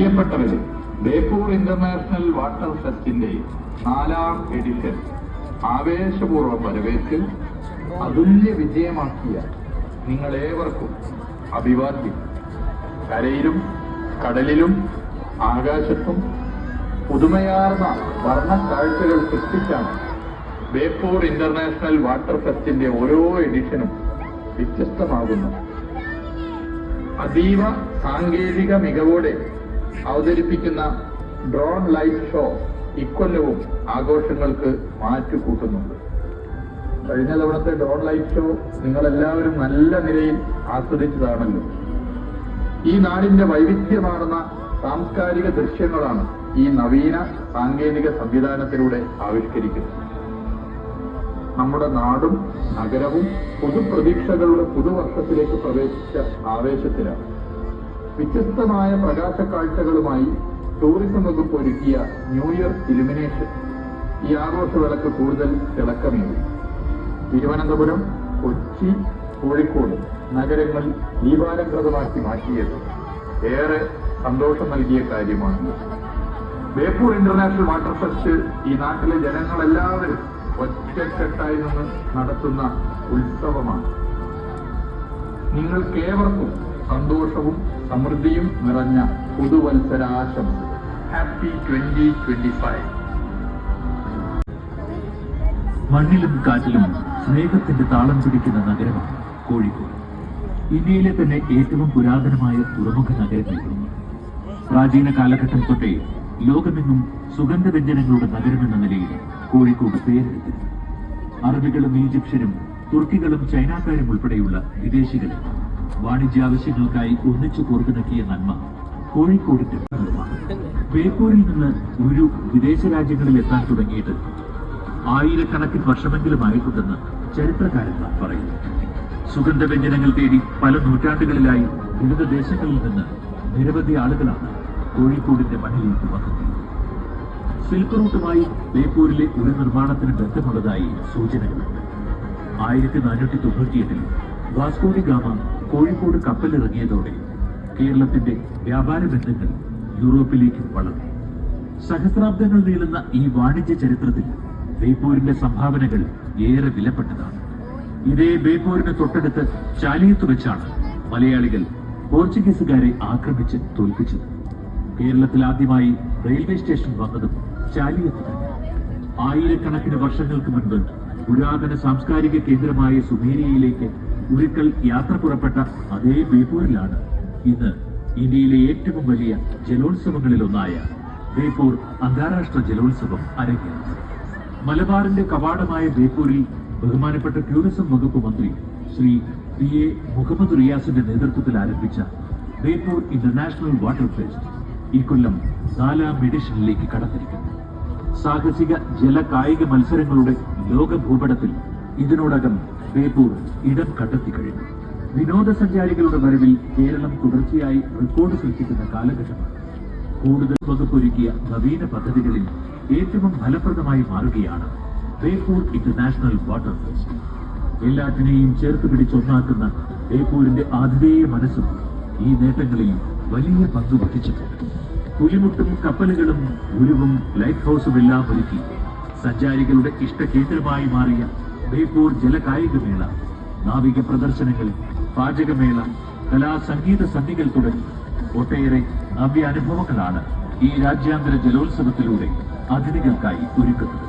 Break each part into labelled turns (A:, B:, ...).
A: പ്രിയപ്പെട്ടവരെ, Beypore international water ഫെസ്റ്റിന്റെ 4ാം edition ആവേശപൂർവ്വം വരവേറ്റ് അതുല്യ വിജയമാക്കിയ നിങ്ങളേവർക്കും അഭിവാദ്യം. കരയിലും കടലിലും ആകാശത്തും പുതുമയാർന്ന വർണ്ണക്കാഴ്ചകൾ സൃഷ്ടിച്ചാണ് ബേപ്പൂർ ഇന്റർനാഷണൽ വാട്ടർ ഫെസ്റ്റിന്റെ ഓരോ എഡിഷനും വ്യത്യസ്തമാകുന്നു. അതീവ സാങ്കേതിക മികവോടെ അവതരിപ്പിക്കുന്ന ഡ്രോൺ ലൈറ്റ് ഷോ ഇക്കൊല്ലവും ആഘോഷങ്ങൾക്ക് മാറ്റുകൂട്ടുന്നുണ്ട്. കഴിഞ്ഞ തവണത്തെ ഡ്രോൺ ലൈറ്റ് ഷോ നിങ്ങളെല്ലാവരും നല്ല നിലയിൽ ആസ്വദിച്ചതാണല്ലോ. ഈ നാടിന്റെ വൈവിധ്യമാർന്ന സാംസ്കാരിക ദൃശ്യങ്ങളാണ് ഈ നവീന സാങ്കേതിക സംവിധാനത്തിലൂടെ ആവിഷ്കരിക്കുന്നത്. നമ്മുടെ നാടും നഗരവും പുതുപ്രതീക്ഷകളുടെ പുതുവർഷത്തിലേക്ക് പ്രവേശിച്ച ആവേശത്തിലാണ്. വ്യത്യസ്തമായ പ്രകാശക്കാഴ്ചകളുമായി ടൂറിസം വകുപ്പ് ഒരുക്കിയ ന്യൂ ഇയർ ഇലുമിനേഷൻ ഈ ആഘോഷവേളക്ക് കൂടുതൽ തിളക്കമേറി. തിരുവനന്തപുരം, കൊച്ചി, കോഴിക്കോട് നഗരങ്ങൾ ദീപാലംകൃതമാക്കി മാറ്റിയത് ഏറെ സന്തോഷം നൽകിയ കാര്യമാണ്. ബേപ്പൂർ ഇന്റർനാഷണൽ വാട്ടർ ഫെസ്റ്റ് ഈ നാട്ടിലെ ജനങ്ങളെല്ലാവരും ഒറ്റക്കെട്ടായി നിന്ന് നടത്തുന്ന ഉത്സവമാണ്. നിങ്ങൾക്കേവർക്കും സന്തോഷവും സമൃദ്ധിയും നിറഞ്ഞ പുതുവത്സരാശംസ. ഹാപ്പി 2025.
B: മണ്ണിലും കാറ്റിലും സ്നേഹത്തിന്റെ താളം പിടിക്കുന്ന നഗരമാണ് കോഴിക്കോട്. ഇന്ത്യയിലെ തന്നെ ഏറ്റവും പുരാതനമായ തുറമുഖ നഗരങ്ങളിലൊന്ന്. പ്രാചീന കാലഘട്ടം തൊട്ടേ ലോകമെങ്ങും സുഗന്ധവ്യഞ്ജനങ്ങളുടെ നഗരമെന്ന നിലയിൽ കോഴിക്കോട് പേരെടുത്തു. അറബികളും ഈജിപ്ഷ്യരും തുർക്കികളും ചൈനക്കാരും ഉൾപ്പെടെയുള്ള വിദേശികളും വാണിജ്യാവശ്യങ്ങൾക്കായി ഒന്നിച്ചു കോർത്തിണക്കിയ നന്മ കോഴിക്കോടിന്റെ ഭാഗമാണ്. ബേപ്പൂരിൽ നിന്ന് ഒരു വിദേശ രാജ്യങ്ങളിൽ എത്താൻ തുടങ്ങിയിട്ട് ആയിരക്കണക്കിന് വർഷമെങ്കിലും ആയിട്ടുണ്ടെന്ന് ചരിത്രകാരന്മാർ പറയുന്നു. സുഗന്ധവ്യഞ്ജനങ്ങൾ തേടി പല നൂറ്റാണ്ടുകളിലായി വിവിധ ദേശങ്ങളിൽ നിന്ന് നിരവധി ആളുകളാണ് കോഴിക്കോടിന്റെ മണ്ണിലേക്ക് വന്നത്. സിൽക്ക് റൂട്ടുമായി ബേപ്പൂരിലെ ഒരു നിർമ്മാണത്തിന് ബന്ധമുള്ളതായി സൂചനകളുണ്ട്. 1498 വാസ്കോഡി ഗാമ കോഴിക്കോട് കപ്പലിറങ്ങിയതോടെ കേരളത്തിന്റെ വ്യാപാര ബന്ധങ്ങൾ യൂറോപ്പിലേക്ക് വളർന്നു. സഹസ്രാബ്ദങ്ങൾ നീളുന്ന ഈ വാണിജ്യ ചരിത്രത്തിൽ ബേപ്പൂരിന്റെ സംഭാവനകൾ ഏറെ വിലപ്പെട്ടതാണ്. ഇതേ ബേപ്പൂരിന് തൊട്ടടുത്ത് ചാലിയത്ത് വെച്ചാണ് മലയാളികൾ പോർച്ചുഗീസുകാരെ ആക്രമിച്ച് തോൽപ്പിച്ചത്. കേരളത്തിൽ ആദ്യമായി റെയിൽവേ സ്റ്റേഷൻ വന്നതും ചാലിയത്ത് തന്നെ. ആയിരക്കണക്കിന് വർഷങ്ങൾക്ക് മുൻപ് പുരാതന സാംസ്കാരിക കേന്ദ്രമായ സുമേരിയയിലേക്ക് ഒരിക്കൽ യാത്ര പുറപ്പെട്ട അതേ ബേപ്പൂരിലാണ് ഇന്ന് ഇന്ത്യയിലെ ഏറ്റവും വലിയ ജലോത്സവങ്ങളിലൊന്നായ ബേപ്പൂർ അന്താരാഷ്ട്ര ജലോത്സവം അരങ്ങേറുന്നത്. മലബാറിന്റെ കവാടമായ ബേപ്പൂരിൽ ബഹുമാനപ്പെട്ട ടൂറിസം വകുപ്പ് മന്ത്രി ശ്രീ PA മുഹമ്മദ് റിയാസിന്റെ നേതൃത്വത്തിൽ ആരംഭിച്ച ബേപ്പൂർ ഇന്റർനാഷണൽ വാട്ടർ ഫെസ്റ്റ് ഈ കൊല്ലം 4ാം എഡിഷനിലേക്ക് കടന്നിരിക്കുന്നു. സാഹസിക ജല കായിക മത്സരങ്ങളുടെ ലോക ഭൂപടത്തിൽ ഇതിനോടകം ബേപ്പൂർ ഇടം കണ്ടെത്തി കഴിഞ്ഞു. വിനോദസഞ്ചാരികളുടെ വരവിൽ കേരളം തുടർച്ചയായി റെക്കോർഡ് സൃഷ്ടിക്കുന്ന കാലഘട്ടമാണ്. കൂടുതൽ വകുപ്പൊരുക്കിയ നവീന പദ്ധതികളിൽ ഏറ്റവും ഫലപ്രദമായി മാറുകയാണ് ബേപ്പൂർ ഇന്റർനാഷണൽ വാട്ടർ ഫെസ്റ്റ്. എല്ലാറ്റിനെയും ചേർത്ത് പിടിച്ചൊന്നാക്കുന്ന ബേപ്പൂരിന്റെ ആതിഥേയ മനസ്സും ഈ നേട്ടങ്ങളിൽ വലിയ പങ്ക് വഹിച്ചിട്ടുണ്ട്. പുലിമുട്ടും കപ്പലുകളും ഉരുവും ലൈറ്റ് ഹൌസും എല്ലാം ഒരുക്കി സഞ്ചാരികളുടെ ഇഷ്ടകേന്ദ്രമായി മാറിയ ബേപ്പൂർ ജലകായികമേള, നാവിക പ്രദർശനങ്ങൾ, പാചകമേള, കലാസംഗീത സന്ധികൾ തുടങ്ങി ഒട്ടേറെ നവ്യ അനുഭവങ്ങളാണ് ഈ രാജ്യാന്തര ജലോത്സവത്തിലൂടെ അതിഥികൾക്കായി ഒരുക്കുന്നത്.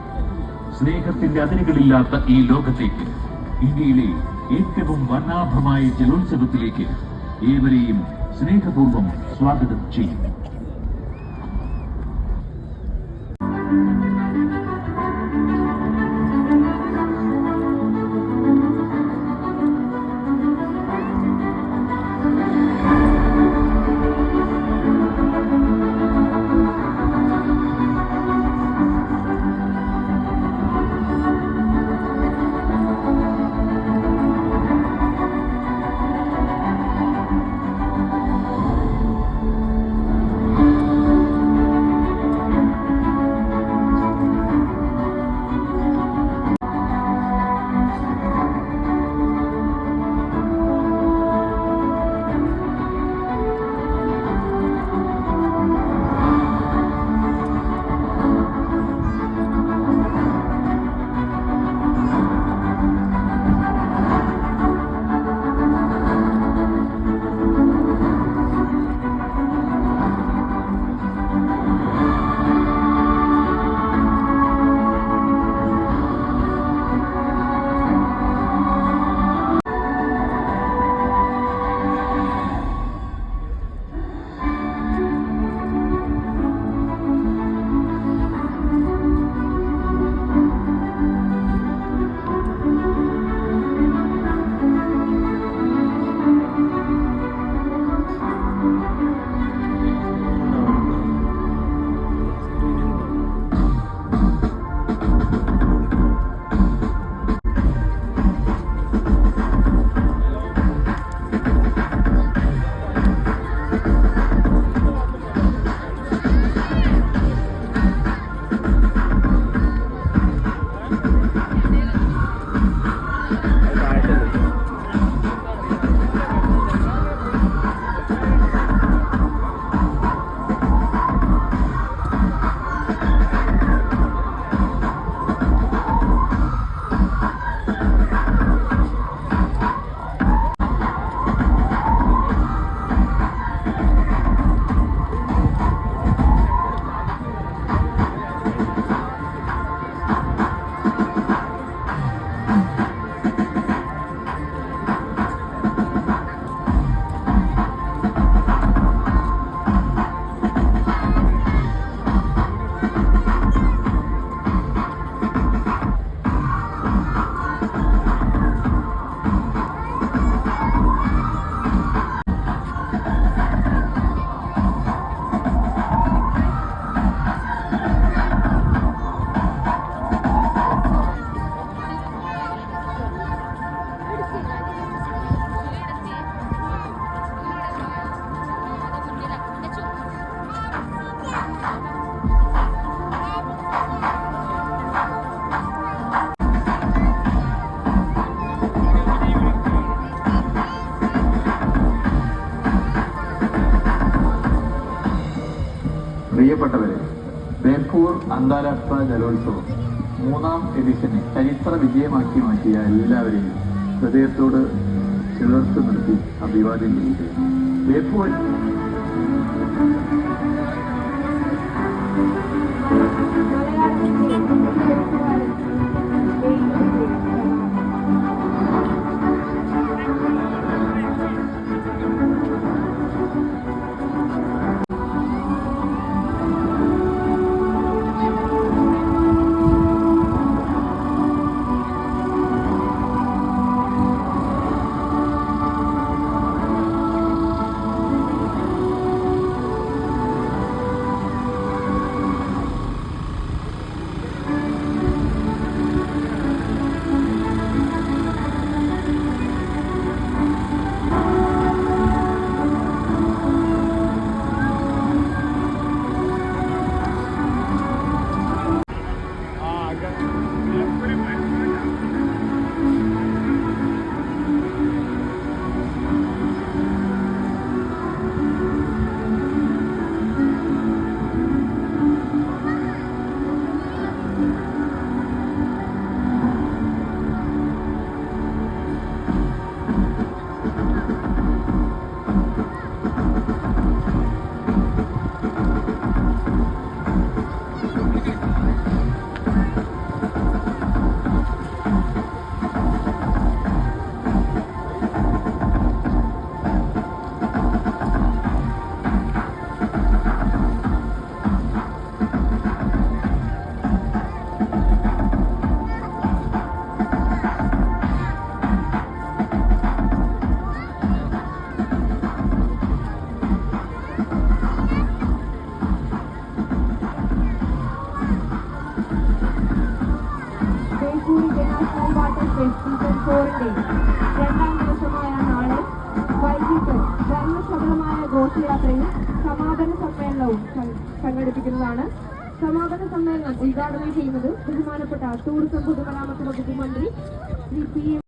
B: സ്നേഹത്തിന്റെ അതിരുകളില്ലാത്ത ഈ ലോകത്തേക്ക്, ഇന്ത്യയിലെ ഏറ്റവും വർണ്ണാഭമായ ജലോത്സവത്തിലേക്ക് ഏവരെയും സ്നേഹപൂർവ്വം സ്വാഗതം ചെയ്യുന്നു.
A: പ്രിയപ്പെട്ടവരെ, ബേപ്പൂർ അന്താരാഷ്ട്ര ജലോത്സവം 3ാം എഡിഷനെ ചരിത്ര വിജയമാക്കി മാറ്റിയ എല്ലാവരെയും ഹൃദയത്തോട് ചേർത്ത് നിർത്തി അഭിവാദ്യം ചെയ്യുകയാണ്. ബേപ്പൂർ
C: രണ്ടാം ദിവസമായ നാളെ വൈകിട്ട് ധർമ്മശബളമായ ഘോഷയാത്രയും സമാപന സമ്മേളനവും സംഘടിപ്പിക്കുന്നതാണ്. സമാപന സമ്മേളനം ഉദ്ഘാടനം ചെയ്യുന്നത് ബഹുമാനപ്പെട്ട ടൂറിസം പൊതുമരാമത്ത് വകുപ്പ് മന്ത്രി ശ്രീ പി